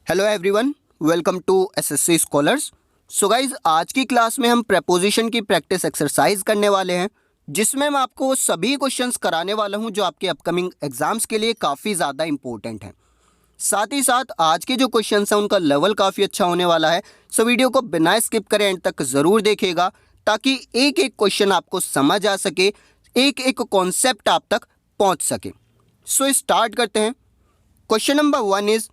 Hello everyone, welcome to SSC scholars. So guys, आज की class में हम प्रेपोजिशन की प्रैक्टिस एक्सरसाइज करने वाले हैं, जिसमें मैं आपको सभी क्वेश्चंस कराने वाला हूं जो आपके अपकमिंग एग्जाम्स के लिए काफ़ी ज़्यादा इंपॉर्टेंट हैं। साथ ही साथ आज के जो क्वेश्चंस हैं उनका लेवल काफ़ी अच्छा होने वाला है। सो वीडियो को बिना स्किप करें एंड तक ज़रूर देखिएगा, ताकि एक एक क्वेश्चन आपको समझ आ सके, एक एक कॉन्सेप्ट आप तक पहुँच सके। सो स्टार्ट करते हैं। Question number 1 is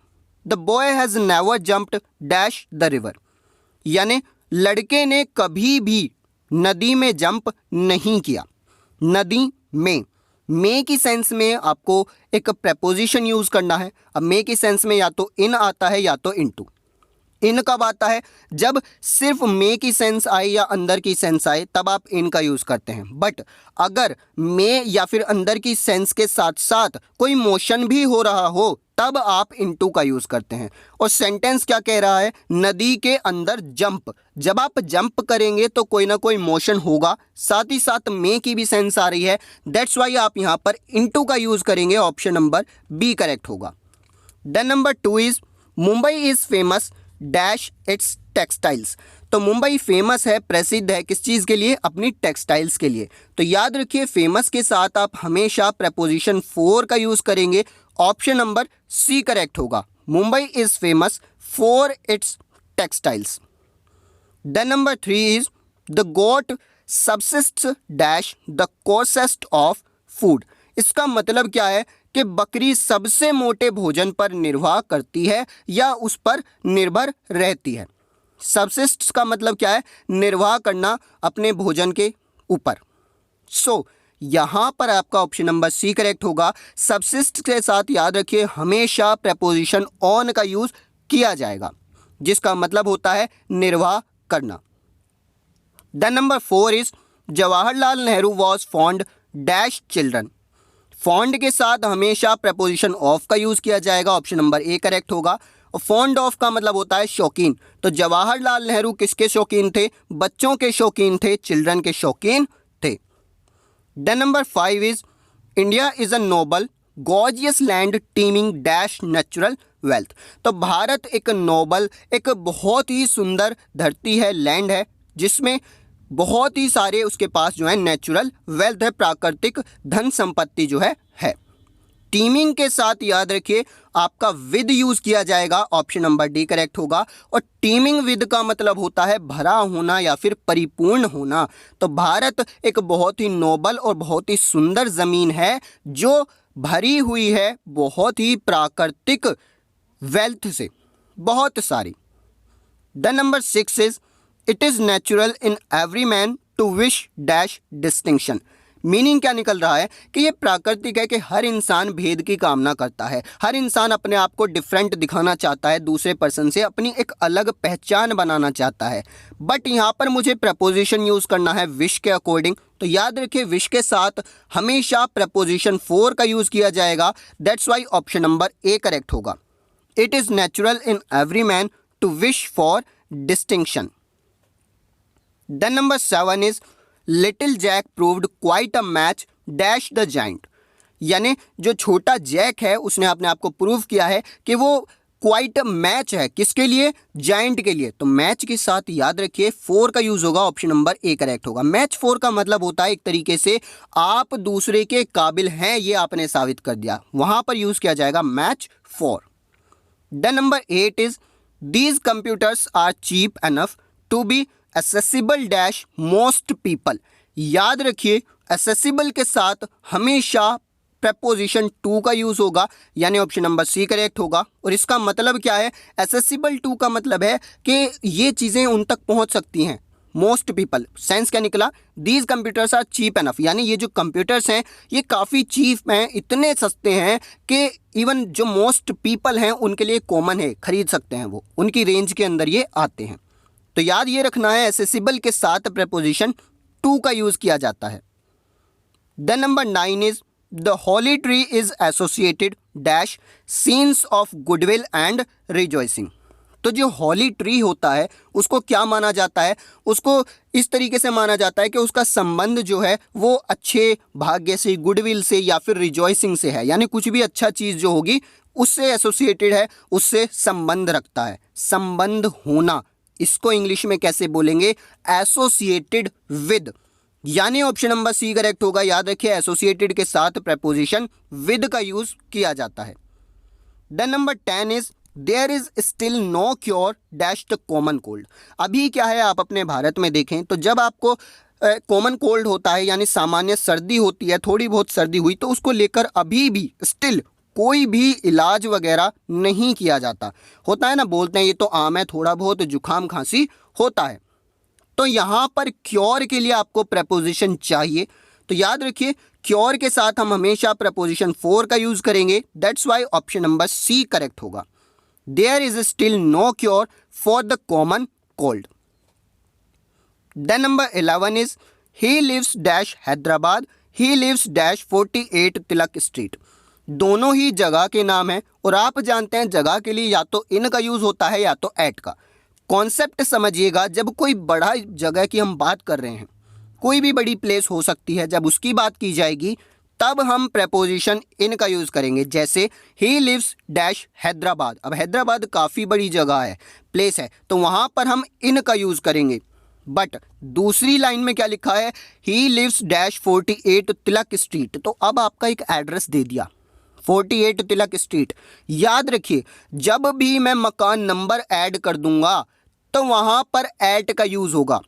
the boy has never jumped dash the river, यानी लड़के ने कभी भी नदी में जंप नहीं किया। नदी में की सेंस में आपको एक प्रेपोजिशन यूज़ करना है। अब में की सेंस में या तो इन आता है या तो इनटू। इन कब आता है? जब सिर्फ में की सेंस आए या अंदर की सेंस आए, तब आप इन का यूज़ करते हैं। बट अगर में या फिर अंदर की सेंस के साथ साथ कोई मोशन भी हो रहा हो, तब आप इनटू का यूज़ करते हैं। और सेंटेंस क्या कह रहा है? नदी के अंदर जंप। जब आप जंप करेंगे तो कोई ना कोई मोशन होगा, साथ ही साथ में की भी सेंस आ रही है। दैट्स वाई आप यहाँ पर इनटू का यूज़ करेंगे। ऑप्शन नंबर बी करेक्ट होगा। Then number 2 is Mumbai is famous dash its textiles. तो मुंबई फेमस है, प्रसिद्ध है किस चीज़ के लिए? अपनी टेक्सटाइल्स के लिए। तो याद रखिए, फेमस के साथ आप हमेशा प्रपोजिशन फॉर का यूज़ करेंगे। ऑप्शन नंबर सी करेक्ट होगा। Mumbai is famous for its textiles. Then number 3 is the goat subsists dash the coarsest of food. इसका मतलब क्या है कि बकरी सबसे मोटे भोजन पर निर्वाह करती है या उस पर निर्भर रहती है। सबसिस्ट का मतलब क्या है? निर्वाह करना अपने भोजन के ऊपर। सो यहाँ पर आपका ऑप्शन नंबर सी करेक्ट होगा। सबसिस्ट के साथ याद रखिए हमेशा प्रेपोजिशन ऑन का यूज़ किया जाएगा, जिसका मतलब होता है निर्वाह करना। Then number 4 is Jawaharlal Nehru was fond dash children. Fond के साथ हमेशा प्रेपोजिशन ऑफ का यूज़ किया जाएगा। ऑप्शन नंबर ए करेक्ट होगा। और फॉन्ड ऑफ का मतलब होता है शौकीन। तो जवाहरलाल नेहरू किसके शौकीन थे? बच्चों के शौकीन थे, चिल्ड्रन के शौकीन थे। Then number 5 is India is a noble gorgeous land teeming dash natural wealth. तो भारत एक नोबल, एक बहुत ही सुंदर धरती है, लैंड है, जिसमें बहुत ही सारे उसके पास जो है नेचुरल वेल्थ है, प्राकृतिक धन संपत्ति जो है। टीमिंग के साथ याद रखिए आपका विद यूज़ किया जाएगा। ऑप्शन नंबर डी करेक्ट होगा। और टीमिंग विद का मतलब होता है भरा होना या फिर परिपूर्ण होना। तो भारत एक बहुत ही नोबल और बहुत ही सुंदर ज़मीन है, जो भरी हुई है बहुत ही प्राकृतिक वेल्थ से, बहुत सारी। The number 6 is it is natural in every man to wish dash distinction. Meaning क्या निकल रहा है कि ये प्राकृतिक है कि हर इंसान भेद की कामना करता है। हर इंसान अपने आप को डिफरेंट दिखाना चाहता है, दूसरे पर्सन से अपनी एक अलग पहचान बनाना चाहता है। बट यहाँ पर मुझे प्रपोजिशन यूज़ करना है विश के अकॉर्डिंग। तो याद रखिए विश के साथ हमेशा प्रपोजिशन फॉर का यूज़ किया जाएगा। That's why option number A correct होगा। It is natural in every man to wish for distinction. Then number 7 is little Jack proved quite a match dash the giant. यानी जो छोटा Jack है उसने अपने आप को प्रूव किया है कि वो क्वाइट मैच है, किसके लिए? जाइंट के लिए। तो मैच के साथ याद रखिए फॉर का यूज़ होगा। ऑप्शन नंबर ए करेक्ट होगा। मैच फॉर का मतलब होता है एक तरीके से आप दूसरे के काबिल हैं, ये आपने साबित कर दिया, वहाँ पर यूज़ किया जाएगा match for. The number 8 is these computers are cheap enough to be accessible dash most people. याद रखिए एक्सेसिबल के साथ हमेशा प्रपोजिशन टू का यूज़ होगा, यानी ऑप्शन नंबर सी करेक्ट होगा। और इसका मतलब क्या है? एक्सेसिबल टू का मतलब है कि ये चीज़ें उन तक पहुंच सकती हैं। मोस्ट पीपल सेंस क्या निकला? These computers are cheap enough, यानी ये जो कंप्यूटर्स हैं ये काफ़ी चीप हैं, इतने सस्ते हैं कि इवन जो मोस्ट पीपल हैं उनके लिए कॉमन है, खरीद सकते हैं, वो उनकी रेंज के अंदर ये आते हैं। तो याद ये रखना है एक्सेसिबल के साथ प्रपोजिशन टू का यूज़ किया जाता है। Then number 9 is the holy tree is associated dash scenes of goodwill and rejoicing. तो जो होली ट्री होता है उसको क्या माना जाता है? उसको इस तरीके से माना जाता है कि उसका संबंध जो है वो अच्छे भाग्य से, गुडविल से या फिर रिजॉइसिंग से है, यानी कुछ भी अच्छा चीज़ जो होगी उससे एसोसिएटेड है, उससे संबंध रखता है। संबंध होना, इसको इंग्लिश में कैसे बोलेंगे? एसोसिएटेड विद, यानी ऑप्शन नंबर सी करेक्ट होगा। याद रखिए एसोसिएटेड के साथ प्रेपोजिशन विद का यूज किया जाता है। Then number 10 is there is still no cure dash the common cold. अभी क्या है, आप अपने भारत में देखें तो जब आपको कॉमन कोल्ड होता है यानी सामान्य सर्दी होती है, थोड़ी बहुत सर्दी हुई, तो उसको लेकर अभी भी स्टिल कोई भी इलाज वगैरह नहीं किया जाता। होता है ना, बोलते हैं ये तो आम है, थोड़ा बहुत जुकाम खांसी होता है। तो यहाँ पर क्योर के लिए आपको प्रेपोजिशन चाहिए, तो याद रखिए क्योर के साथ हम हमेशा प्रेपोजिशन फॉर का यूज करेंगे। That's why option number C correct होगा। There is still no cure for the common cold. Then number 11 is he lives dash Hyderabad, he lives dash 48 Tilak street. दोनों ही जगह के नाम हैं और आप जानते हैं जगह के लिए या तो इन का यूज होता है या तो एट का। कॉन्सेप्ट समझिएगा, जब कोई बड़ा जगह की हम बात कर रहे हैं, कोई भी बड़ी प्लेस हो सकती है, जब उसकी बात की जाएगी तब हम प्रेपोजिशन इन का यूज करेंगे। जैसे ही लिव्स डैश हैदराबाद, अब हैदराबाद काफ़ी बड़ी जगह है, प्लेस है, तो वहाँ पर हम इन का यूज करेंगे। बट दूसरी लाइन में क्या लिखा है, he lives dash 48 Tilak street, तो अब आपका एक एड्रेस दे दिया 48 तिलक स्ट्रीट। याद रखिए जब भी मैं मकान नंबर ऐड कर दूंगा तो वहाँ पर एट का यूज़ होगा।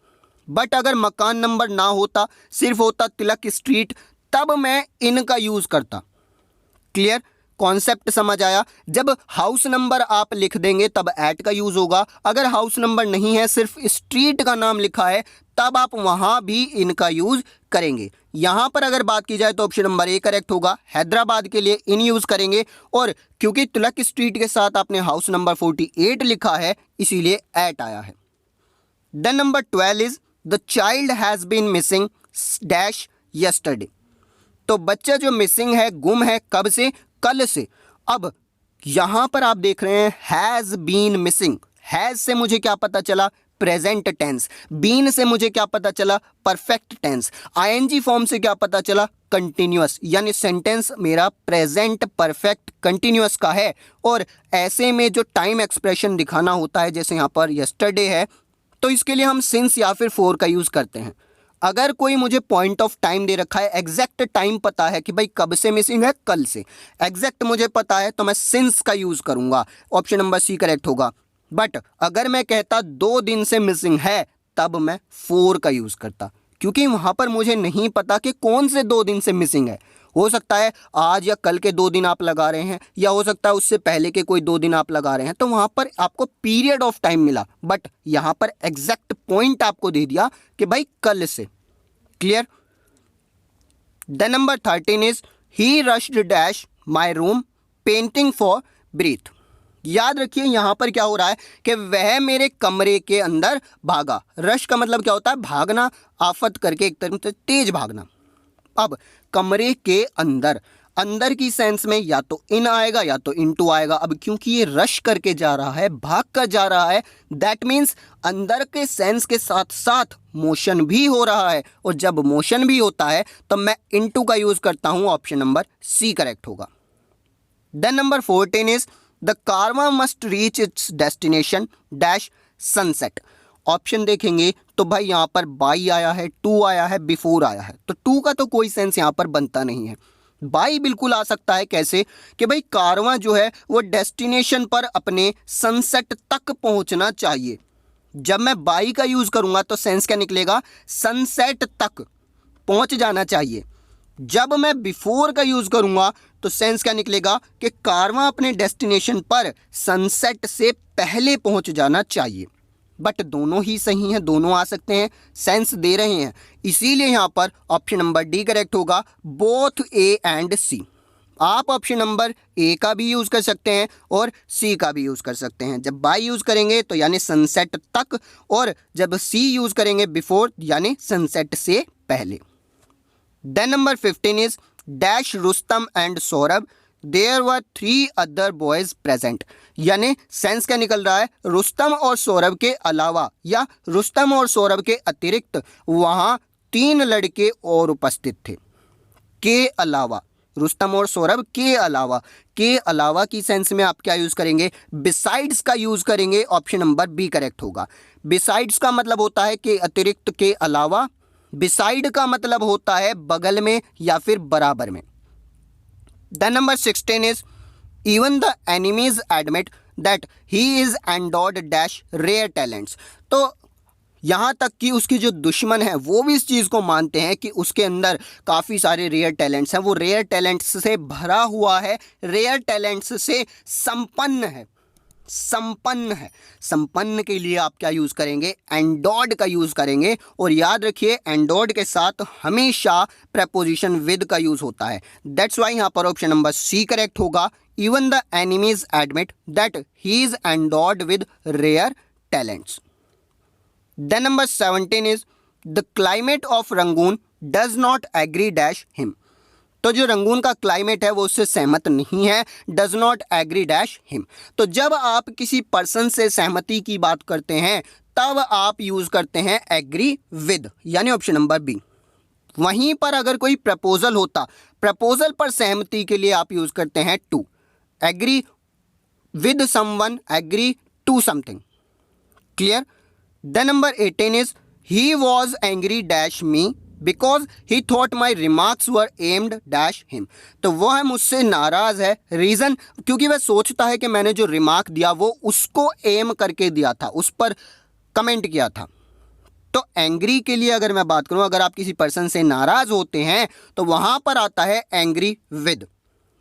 बट अगर मकान नंबर ना होता, सिर्फ होता तिलक स्ट्रीट, तब मैं इन का यूज़ करता। क्लियर? कॉन्सेप्ट समझ आया? जब हाउस नंबर आप लिख देंगे तब एट का यूज़ होगा। अगर हाउस नंबर नहीं है, सिर्फ स्ट्रीट का नाम लिखा है, तब आप वहाँ भी इनका यूज़ करेंगे। यहाँ पर अगर बात की जाए तो ऑप्शन नंबर ए करेक्ट होगा। हैदराबाद के लिए इन यूज़ करेंगे और क्योंकि तिलक स्ट्रीट के साथ आपने हाउस नंबर 48 लिखा है, इसीलिए एट आया है। Then number 12 is the child has been missing dash yesterday. तो बच्चा जो मिसिंग है, गुम है, कब से? कल से। अब यहां पर आप देख रहे हैं हैज़ बीन मिसिंग, हैज़ से मुझे क्या पता चला? Present tense. बीन से मुझे क्या पता चला? Perfect tense. आईएनजी फॉर्म से क्या पता चला? कंटिन्यूअस, यानी सेंटेंस मेरा प्रेजेंट परफेक्ट कंटिन्यूअस का है। और ऐसे में जो टाइम एक्सप्रेशन दिखाना होता है, जैसे यहाँ पर यस्टरडे है, तो इसके लिए हम सिंस या फिर फॉर का यूज़ करते हैं। अगर कोई मुझे पॉइंट ऑफ टाइम दे रखा है, एग्जैक्ट टाइम पता है कि भाई कब से मिसिंग है, कल से, एग्जैक्ट मुझे पता है, तो मैं सिंस का यूज़ करूंगा। ऑप्शन नंबर सी करेक्ट होगा। बट अगर मैं कहता 2 दिन से मिसिंग है, तब मैं फॉर का यूज़ करता, क्योंकि वहाँ पर मुझे नहीं पता कि कौन से 2 दिन से मिसिंग है। हो सकता है आज या कल के 2 दिन आप लगा रहे हैं, या हो सकता है उससे पहले के कोई 2 दिन आप लगा रहे हैं, तो वहाँ पर आपको पीरियड ऑफ टाइम मिला, बट यहाँ पर एग्जैक्ट पॉइंट आपको दे दिया कि भाई कल से। Clear? The number 13 is he rushed dash my room panting for breath. याद रखिए यहाँ पर क्या हो रहा है कि वह मेरे कमरे के अंदर भागा। रश का मतलब क्या होता है? भागना, आफत करके एक तरफ से तेज भागना। अब कमरे के अंदर, अंदर की सेंस में या तो इन आएगा या तो इनटू आएगा। अब क्योंकि ये रश करके जा रहा है, भाग कर जा रहा है, दैट मीन्स अंदर के सेंस के साथ साथ मोशन भी हो रहा है, और जब मोशन भी होता है तो मैं इनटू का यूज़ करता हूँ। ऑप्शन नंबर सी करेक्ट होगा। देन नंबर 14 इज द कारवा must reach its destination dash sunset. Option देखेंगे तो भाई यहाँ पर बाई आया है, टू आया है, बिफोर आया है, तो टू का तो कोई सेंस यहाँ पर बनता नहीं है। बाई बिल्कुल आ सकता है। कैसे? कि भाई कारवां जो है वो डेस्टिनेशन पर अपने सनसेट तक पहुंचना चाहिए। जब मैं बाई का यूज़ करूंगा तो सेंस क्या निकलेगा? सनसेट तक पहुंच जाना चाहिए। जब मैं बिफोर का यूज़ करूंगा तो सेंस क्या निकलेगा? कि कारवां अपने डेस्टिनेशन पर सनसेट से पहले पहुंच जाना चाहिए। बट दोनों ही सही हैं, दोनों आ सकते हैं, सेंस दे रहे हैं, इसीलिए यहाँ पर ऑप्शन नंबर डी करेक्ट होगा। बोथ ए एंड सी। आप ऑप्शन नंबर ए का भी यूज़ कर सकते हैं और सी का भी यूज़ कर सकते हैं। जब बाय यूज़ करेंगे तो यानी सनसेट तक, और जब सी यूज़ करेंगे बिफोर यानी सनसेट से पहले। Then number 15 is dash Rustam and Saurabh there were 3 other boys present. यानी सेंस क्या निकल रहा है? रुस्तम और सौरभ के अलावा या रुस्तम और सौरभ के अतिरिक्त वहाँ 3 लड़के और उपस्थित थे। के अलावा रुस्तम और सौरभ के अलावा, के अलावा की सेंस में आप क्या यूज करेंगे, बिसाइड्स का यूज करेंगे। ऑप्शन नंबर बी करेक्ट होगा। बिसाइड्स का मतलब होता है के अतिरिक्त, के अलावा। बिसाइड का मतलब होता है बगल में या फिर बराबर में। The number 16 is even the enemies admit that he is endowed dash rare talents. तो यहाँ तक कि उसकी जो दुश्मन है वो भी इस चीज़ को मानते हैं कि उसके अंदर काफ़ी सारे रेयर टैलेंट्स हैं, वो रेयर टैलेंट्स से भरा हुआ है, रेयर टैलेंट्स से संपन्न है, संपन्न है। संपन्न के लिए आप क्या यूज़ करेंगे, एंडोर्ड का यूज़ करेंगे। और याद रखिए एंडोर्ड के साथ हमेशा प्रेपोजिशन विद का यूज़ होता है। दैट्स वाई यहाँ पर ऑप्शन नंबर सी करेक्ट होगा। Even the enemies admit that he is endowed with rare talents. Then number 17 is the climate of Rangoon does not agree dash him। तो जो Rangoon का climate है वो उससे सहमत नहीं है, does not agree dash him. तो जब आप किसी पर्सन से सहमति की बात करते हैं तब आप यूज करते हैं एग्री विद, यानी ऑप्शन नंबर बी। वहीं पर अगर कोई प्रपोजल होता, प्रपोजल पर सहमति के लिए आप यूज करते हैं to, agree with someone, agree to something. Clear. The number 18 is he was angry dash me because he thought my remarks were aimed dash him। तो वह मुझसे नाराज है, रीज़न क्योंकि वह सोचता है कि मैंने जो रिमार्क दिया वो उसको एम करके दिया था, उस पर कमेंट किया था। तो एंग्री के लिए अगर मैं बात करूं, अगर आप किसी पर्सन से नाराज होते हैं तो वहां पर आता है एंग्री विद,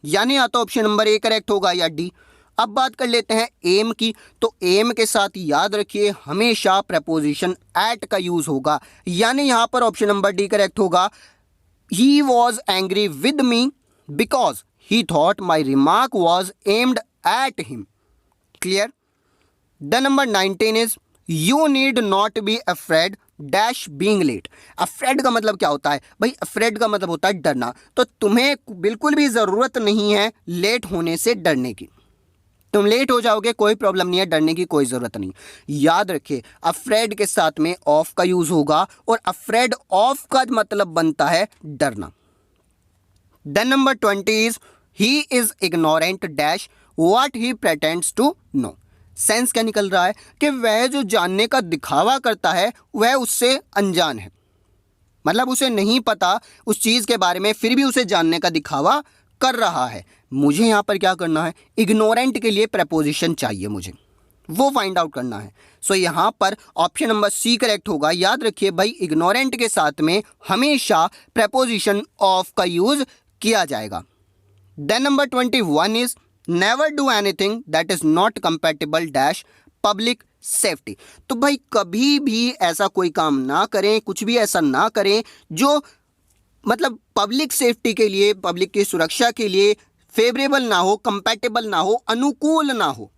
यानी या तो ऑप्शन नंबर ए करेक्ट होगा या डी। अब बात कर लेते हैं एम की। तो एम के साथ याद रखिए हमेशा प्रपोजिशन एट का यूज होगा, यानी यहां पर ऑप्शन नंबर डी करेक्ट होगा। He was angry with me because he thought my remark was aimed at him. Clear. The number 19 is you need not be afraid dash being late. Afraid का मतलब क्या होता है भाई, afraid का मतलब होता है डरना। तो तुम्हें बिल्कुल भी ज़रूरत नहीं है लेट होने से डरने की। तुम लेट हो जाओगे कोई प्रॉब्लम नहीं है, डरने की कोई ज़रूरत नहीं। याद रखिए अफ्रेड के साथ में ऑफ का यूज़ होगा और अफ्रेड ऑफ का मतलब बनता है डरना। Then number 20 is he is ignorant dash what he pretends to know. Sense क्या निकल रहा है कि वह जो जानने का दिखावा करता है वह उससे अनजान है, मतलब उसे नहीं पता उस चीज़ के बारे में, फिर भी उसे जानने का दिखावा कर रहा है। मुझे यहाँ पर क्या करना है, इग्नोरेंट के लिए प्रपोजिशन चाहिए, मुझे वो फाइंड आउट करना है। सो यहाँ पर ऑप्शन नंबर सी करेक्ट होगा। याद रखिए भाई इग्नोरेंट के साथ में हमेशा प्रपोजिशन ऑफ का यूज किया जाएगा। Then number 21 is never do anything that is not compatible dash public safety. तो भाई कभी भी ऐसा कोई काम ना करें, कुछ भी ऐसा ना करें जो मतलब पब्लिक सेफ्टी के लिए, पब्लिक की सुरक्षा के लिए फेवरेबल ना हो, कंपैटिबल ना हो, अनुकूल ना हो।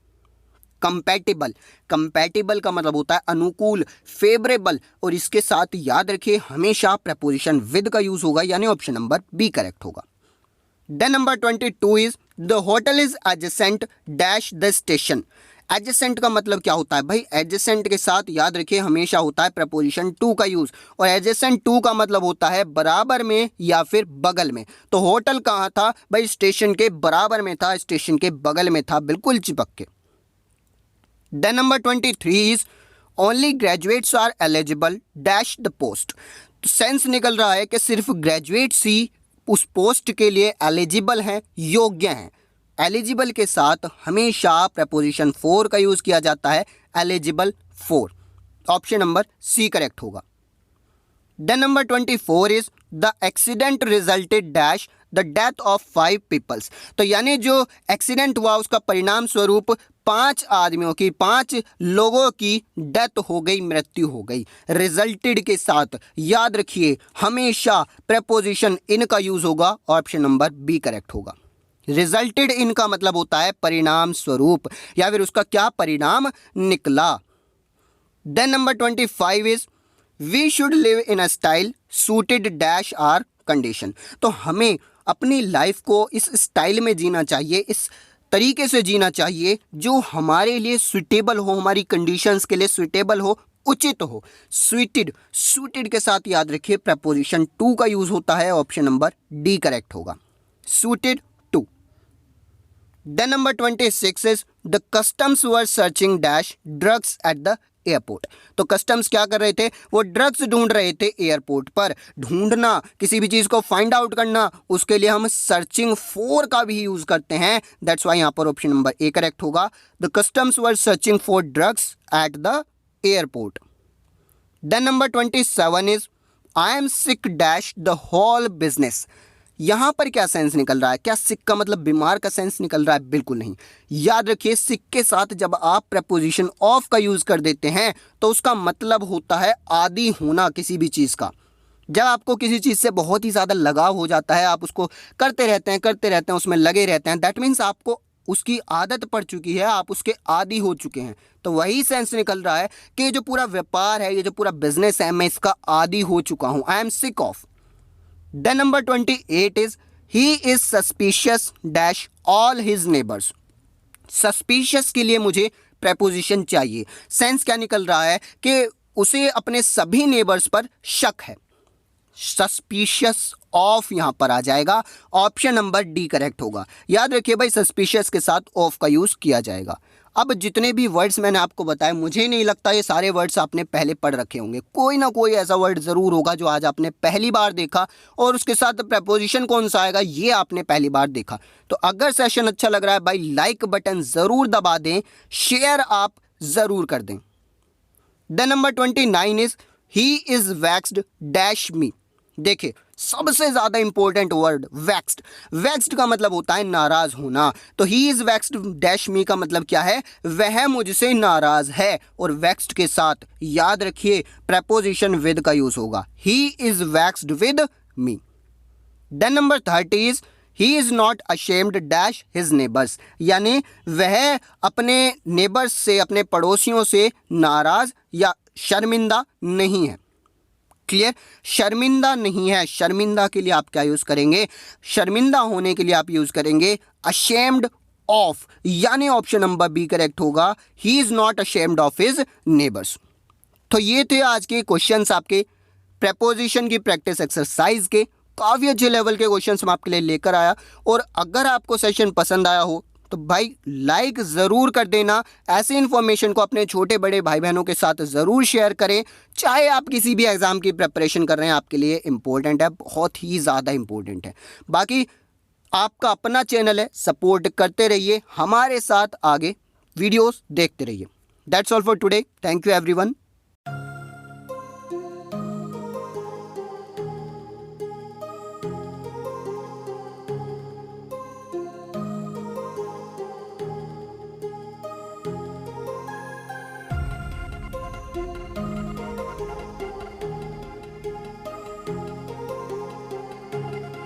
कंपैटिबल, कंपैटिबल का मतलब होता है अनुकूल, फेवरेबल, और इसके साथ याद रखिए हमेशा प्रपोजिशन विद का यूज होगा, यानी ऑप्शन नंबर बी करेक्ट होगा। Then number 22 is the hotel is adjacent dash the station. Adjacent का मतलब क्या होता है भाई, एडजेसेंट के साथ याद रखिए हमेशा होता है प्रपोजिशन टू का यूज, और एडजेसेंट टू का मतलब होता है बराबर में या फिर बगल में। तो होटल कहाँ था भाई, स्टेशन के बराबर में था, स्टेशन के बगल में था, बिल्कुल चिपक के। Then number 23 is only graduates are eligible dash the post. तो सेंस निकल रहा है कि सिर्फ ग्रेजुएट्स ही उस पोस्ट के लिए एलिजिबल हैं, योग्य हैं। एलिजिबल के साथ हमेशा प्रपोजिशन फॉर का यूज किया जाता है, eligible for. Option number C correct होगा। Then number 24 is the accident resulted dash the death of 5 peoples. तो यानी जो एक्सीडेंट हुआ उसका परिणाम स्वरूप 5 आदमियों की, 5 लोगों की डेथ हो गई, मृत्यु हो गई। रिजल्टेड के साथ याद रखिए हमेशा प्रपोजिशन इन का यूज होगा, ऑप्शन नंबर बी करेक्ट होगा। रिजल्टेड इन का मतलब होता है परिणाम स्वरूप, या फिर उसका क्या परिणाम निकला। Then number 25 is we should live in a style suited dash our condition. तो हमें अपनी लाइफ को इस स्टाइल में जीना चाहिए, इस तरीके से जीना चाहिए जो हमारे लिए सुटेबल हो, हमारी कंडीशंस के लिए सुटेबल हो, उचित हो। सूटेड, सूटेड के साथ याद रखिए प्रपोजिशन टू का यूज होता है, ऑप्शन नंबर डी करेक्ट होगा। suited to. Then number 26 is the customs were searching dash drugs at the airport. तो कस्टम्स क्या कर रहे थे, वो ड्रग्स ढूंढ रहे थे एयरपोर्ट पर। ढूंढना, किसी भी चीज को फाइंड आउट करना, उसके लिए हम सर्चिंग फॉर का भी यूज करते हैं। दैट्स वाई यहां पर ऑप्शन नंबर ए करेक्ट होगा। The customs were searching for drugs at the airport. Then number 27 is I am sick dash the whole business. यहां पर क्या सेंस निकल रहा है, क्या सिक का मतलब बीमार का सेंस निकल रहा है? बिल्कुल नहीं। याद रखिए, सिक के साथ जब आप प्रेपोजिशन ऑफ का यूज कर देते हैं तो उसका मतलब होता है आदी होना किसी भी चीज का। जब आपको किसी चीज से बहुत ही ज्यादा लगाव हो जाता है, आप उसको करते रहते हैं, उसमें लगे रहते हैं, दैट मीन्स आपको उसकी आदत पड़ चुकी है, आप उसके आदी हो चुके हैं। तो वही सेंस निकल रहा है कि ये जो पूरा व्यापार है, ये जो पूरा बिजनेस है, मैं इसका आदी हो चुका हूं। आई am sick of. Then number 28 is he is suspicious dash all his neighbors. Suspicious के लिए मुझे preposition चाहिए। सेंस क्या निकल रहा है कि उसे अपने सभी नेबर्स पर शक है। सस्पिशियस ऑफ यहां पर आ जाएगा। ऑप्शन नंबर डी करेक्ट होगा। याद रखिए भाई, सस्पिशियस के साथ ऑफ का यूज किया जाएगा। अब जितने भी वर्ड्स मैंने आपको बताए, मुझे नहीं लगता ये सारे वर्ड्स आपने पहले पढ़ रखे होंगे। कोई ना कोई ऐसा वर्ड ज़रूर होगा जो आज आपने पहली बार देखा, और उसके साथ प्रेपोजिशन कौन सा आएगा ये आपने पहली बार देखा। तो अगर सेशन अच्छा लग रहा है भाई, लाइक बटन ज़रूर दबा दें, शेयर आप ज़रूर कर दें। Then number 29 is he is vexed dash me. देखिए, सबसे ज्यादा इंपॉर्टेंट वर्ड वैक्स्ड। वैक्स्ड का मतलब होता है नाराज होना। तो ही इज वैक्स्ड डैश मी का मतलब क्या है, वह मुझसे नाराज है। और वैक्स्ड के साथ याद रखिए प्रेपोजिशन विद का यूज होगा। He is vexed with me. Then number 30 is he is not ashamed dash his neighbours. यानी वह अपने नेबर्स से, अपने पड़ोसियों से नाराज या शर्मिंदा नहीं है। क्लियर? शर्मिंदा नहीं है। शर्मिंदा के लिए आप क्या यूज करेंगे, शर्मिंदा होने के लिए आप यूज करेंगे अशेम्ड ऑफ। यानी ऑप्शन नंबर बी करेक्ट होगा। He is not ashamed of his neighbours. तो ये थे आज के क्वेश्चंस आपके प्रेपोजिशन की प्रैक्टिस एक्सरसाइज के। काफी अच्छे लेवल के क्वेश्चंस मैं आपके लिए लेकर आया। और अगर आपको सेशन पसंद आया हो तो भाई लाइक ज़रूर कर देना। ऐसे इन्फॉर्मेशन को अपने छोटे बड़े भाई बहनों के साथ ज़रूर शेयर करें। चाहे आप किसी भी एग्ज़ाम की प्रिपरेशन कर रहे हैं, आपके लिए इम्पोर्टेंट है, बहुत ही ज़्यादा इम्पोर्टेंट है। बाकी आपका अपना चैनल है, सपोर्ट करते रहिए, हमारे साथ आगे वीडियोस देखते रहिए। That's all for today. Thank you everyone.